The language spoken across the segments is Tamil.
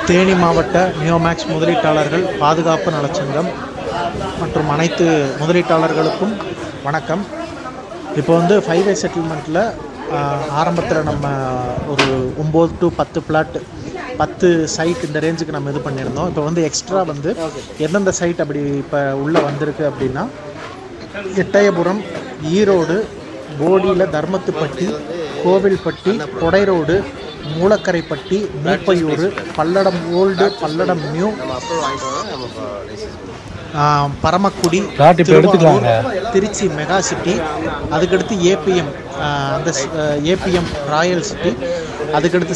தேனி மாவட்ட நியோமேக்ஸ் முதலீட்டாளர்கள் பாதுகாப்பு நலச்சங்கம் மற்றும் அனைத்து முதலீட்டாளர்களுக்கும் வணக்கம். இப்போ வந்து 5A செட்டில்மெண்ட்டில் ஆரம்பத்தில் நம்ம ஒரு 9 to 10 பிளாட் 10 சைட் இந்த ரேஞ்சுக்கு நம்ம இது பண்ணியிருந்தோம். இப்போ வந்து எக்ஸ்ட்ரா வந்து எந்தெந்த சைட் அப்படி இப்போ உள்ளே வந்திருக்கு அப்படின்னா, Ettayapuram, Erode, போடியில் Dharmathupatti, Kovilpatti, Kodai road, Moolakaraipatti, Muppaiyur, Palladam old, Palladam new, Paramakudi, Trichy mega city, அதுக்கடுத்து ஏபிஎம், அந்த ஏபிஎம் ராயல் சிட்டி, அதுக்கடுத்து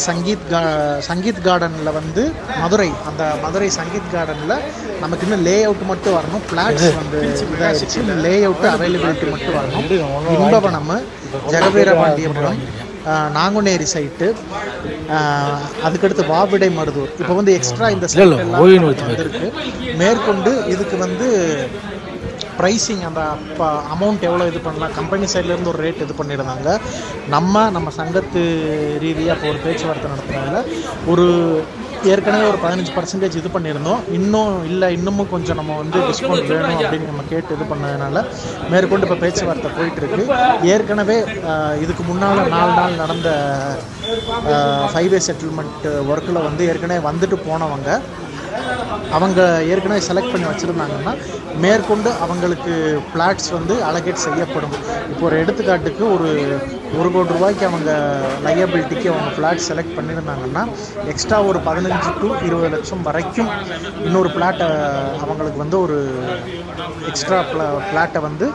சங்கீத் கார்டனில் வந்து மதுரை, அந்த மதுரை சங்கீத் கார்டனில் நமக்கு இன்னும் லே அவுட் மட்டும் வரணும். பிளாட்ஸ் வந்து இதாகிடுச்சு, லே அவுட்டு அவைலபிலிட்டி மட்டும் வரணும். இன்பவனம், ஜெகவீரபாண்டியபுரம், நாங்குநேரி சைட்டு, அதுக்கடுத்து வாவிடை மருதூர். இப்போ வந்து எக்ஸ்ட்ரா இந்த சைட் இருக்கு. மேற்கொண்டு இதுக்கு வந்து ப்ரைஸிங், அந்த அமௌண்ட் எவ்வளோ இது பண்ணலாம், கம்பெனி சைட்லேருந்து ஒரு ரேட் இது பண்ணியிருந்தாங்க. நம்ம சங்கத்து ரீதியாக இப்போ ஒரு பேச்சுவார்த்தை நடத்துனதில் ஒரு ஏற்கனவே ஒரு 15% இது பண்ணியிருந்தோம். இன்னமும் கொஞ்சம் நம்ம வந்து டிஸ்கவுண்ட் வேணும் அப்படின்னு நம்ம கேட்டு இது பண்ணதுனால மேற்கொண்டு இப்போ பேச்சுவார்த்தை போயிட்டுருக்கு. ஏற்கனவே இதுக்கு முன்னால் 4 நாள் நடந்த 5A செட்டில்மெண்ட் ஒர்க்கில் வந்து ஏற்கனவே வந்துட்டு போனவங்க, அவங்க ஏற்கனவே செலக்ட் பண்ணி வச்சுருந்தாங்கன்னா மேற்கொண்டு அவங்களுக்கு பிளாட்ஸ் வந்து அலகேட் செய்யப்படும். இப்போ ஒரு எடுத்துக்காட்டுக்கு ஒரு 1 கோடி ரூபாய்க்கு அவங்க லையபிலிட்டிக்கு அவங்க பிளாட் செலக்ட் பண்ணியிருந்தாங்கன்னா எக்ஸ்ட்ரா ஒரு 15 to 20 லட்சம் வரைக்கும் இன்னொரு பிளாட்டை அவங்களுக்கு வந்து ஒரு எக்ஸ்ட்ரா பிளாட்டை வந்து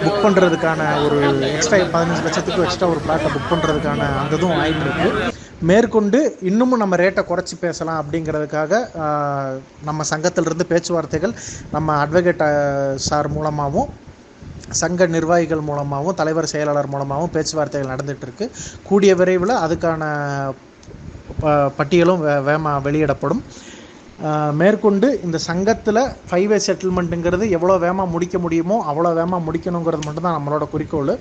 புக் பண்ணுறதுக்கான ஒரு எக்ஸ்ட்ரா 15 லட்சத்துக்கு எக்ஸ்ட்ரா ஒரு பிளாட்டை புக் பண்ணுறதுக்கான அந்த இதுவும் ஆகிட்டு இருக்கு. மேற்கொண்டு இன்னமும் நம்ம ரேட்டை குறைச்சி பேசலாம் அப்படிங்கிறதுக்காக நம்ம சங்கத்திலிருந்து பேச்சுவார்த்தைகள் நம்ம அட்வொகேட் சார் மூலமாகவும் சங்க நிர்வாகிகள் மூலமாகவும் தலைவர் செயலாளர் மூலமாகவும் பேச்சுவார்த்தைகள் நடந்துகிட்ருக்கு. கூடிய விரைவில் அதுக்கான பட்டியலும் வெளியிடப்படும். மேற்கொண்டு இந்த சங்கத்தில் 5A செட்டில்மெண்ட்டுங்கிறது எவ்வளோ வேகமாக முடிக்க முடியுமோ அவ்வளோ வேகமாக முடிக்கணுங்கிறது மட்டும்தான் நம்மளோட குறிக்கோள்.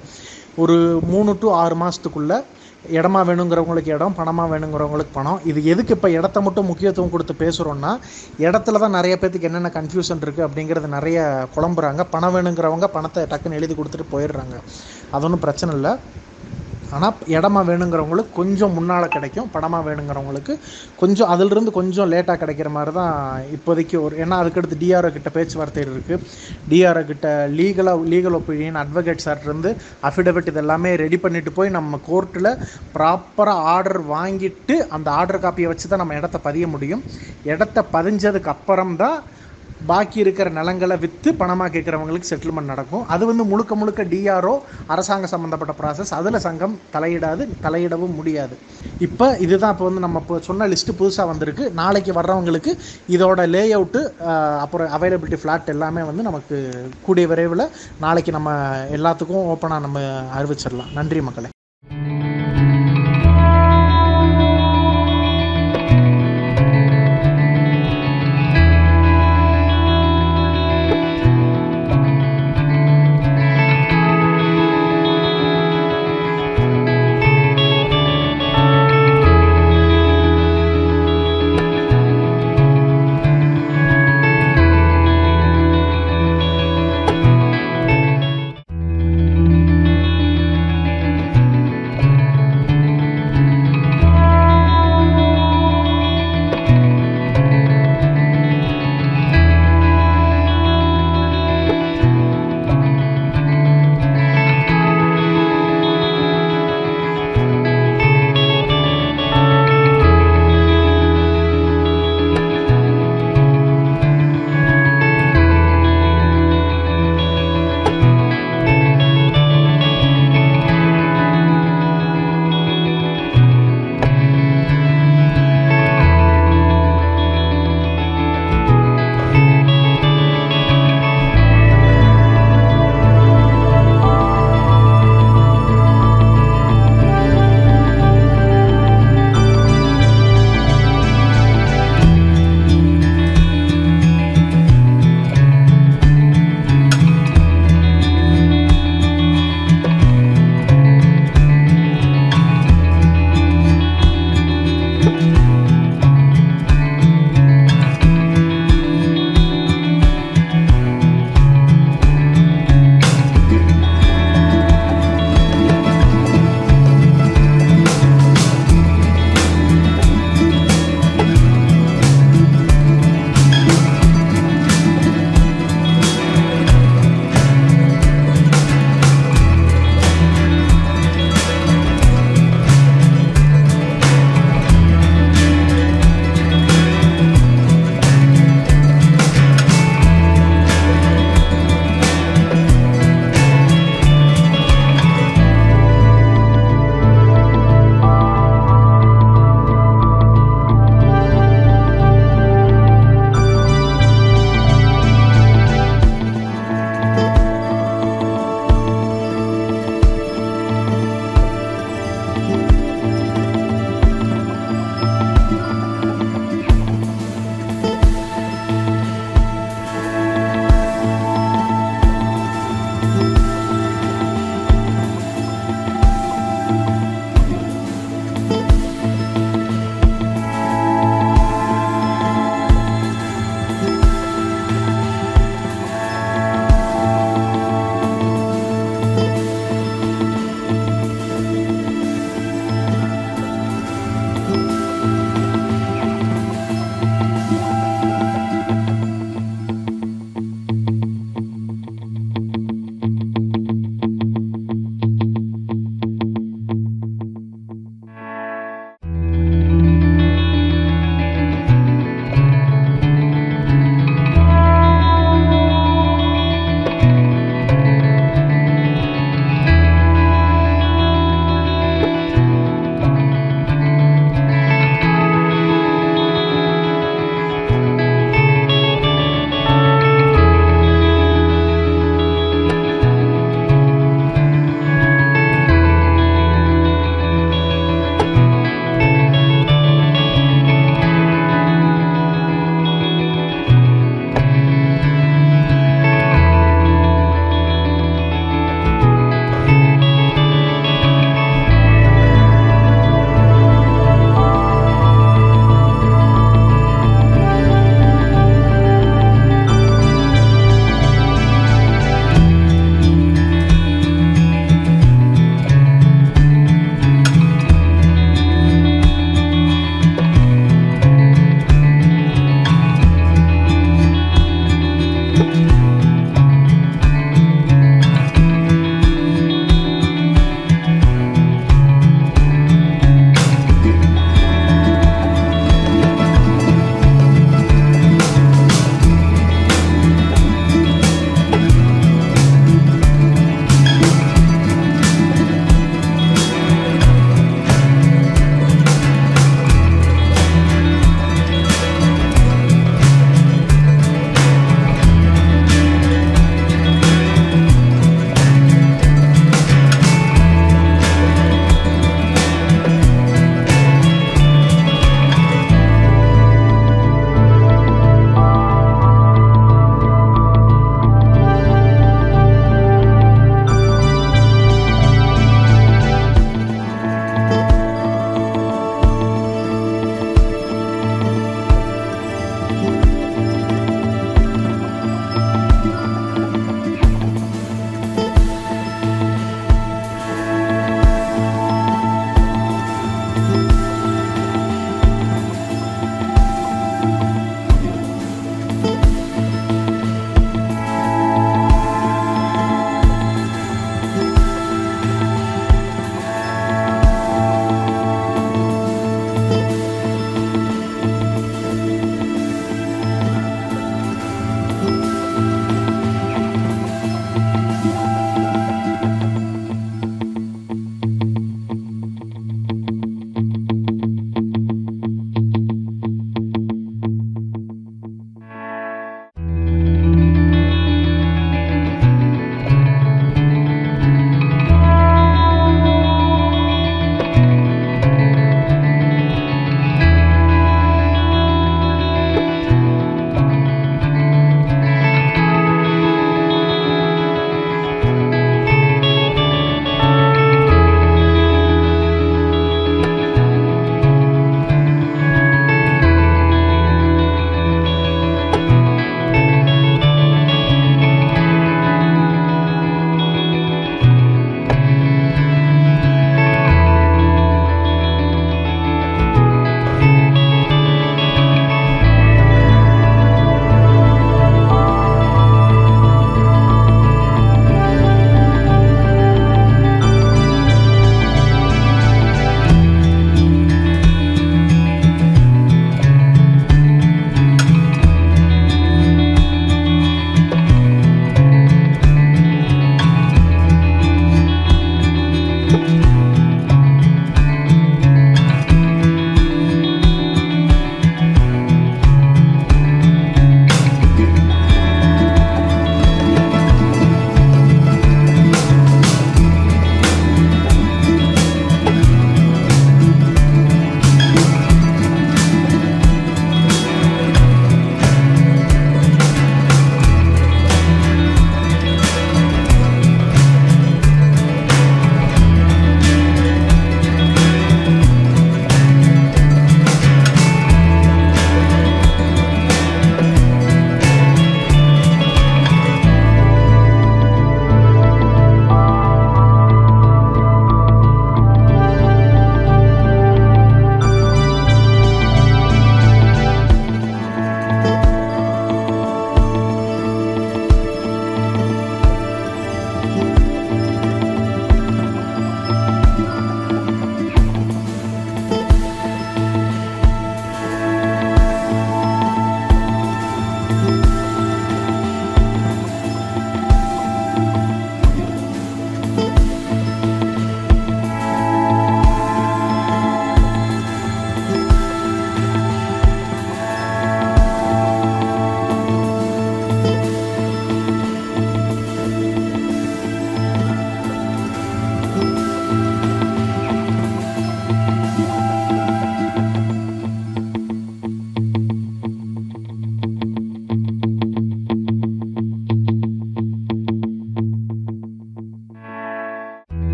ஒரு 3 to 6 மாதத்துக்குள்ளே இடமா வேணுங்கிறவங்களுக்கு இடம், பணமாக வேணுங்கிறவங்களுக்கு பணம். இது எதுக்கு இப்போ இடத்த மட்டும் முக்கியத்துவம் கொடுத்து பேசுகிறோன்னா, இடத்துல தான் நிறைய பேர்த்துக்கு என்னென்ன கன்ஃபியூஷன் இருக்குது அப்படிங்கிறது நிறைய குழம்புறாங்க. பணம் வேணுங்கிறவங்க பணத்தை டக்குன்னு எழுதி கொடுத்துட்டு போயிடுறாங்க, அது ஒன்றும் பிரச்சனை இல்லை. ஆனால் இடமா வேணுங்கிறவங்களுக்கு கொஞ்சம் முன்னால் கிடைக்கும், பணமாக வேணுங்கிறவங்களுக்கு கொஞ்சம் அதிலிருந்து கொஞ்சம் லேட்டாக கிடைக்கிற மாதிரி தான் இப்போதைக்கு ஏன்னா அதுக்கடுத்து டிஆர்ஓ கிட்ட பேச்சுவார்த்தை இருக்குது. டிஆர்ஓ கிட்ட லீகல் ஒப்பீனியன், அட்வொகேட் சார்ட்டிருந்து அஃபிடவிட் இதெல்லாமே ரெடி பண்ணிட்டு போய் நம்ம கோர்ட்டில் ப்ராப்பராக ஆர்டர் வாங்கிட்டு அந்த ஆர்டர் காப்பியை வச்சு தான் நம்ம இடத்த பதிய முடியும். இடத்த பதிஞ்சதுக்கு அப்புறம் தான் பாக்கி இருக்கிற நிலங்களை விற்று பணமாக கேட்குறவங்களுக்கு செட்டில்மெண்ட் நடக்கும். அது வந்து முழுக்க டிஆர்ஓ அரசாங்க சம்மந்தப்பட்ட ப்ராசஸ். அதில் சங்கம் தலையிடவும் முடியாது. இப்போ இதுதான் இப்போ வந்து நம்ம இப்போ சொன்ன லிஸ்ட்டு புதுசாக வந்திருக்கு. நாளைக்கு வர்றவங்களுக்கு இதோட லே அவுட்டு அப்புறம் அவைலபிலிட்டி ஃப்ளாட் எல்லாமே வந்து நமக்கு கூடிய விரைவில் நாளைக்கு நம்ம எல்லாத்துக்கும் ஓப்பனாக நம்ம அறிவிச்சிடலாம். நன்றி மக்களே.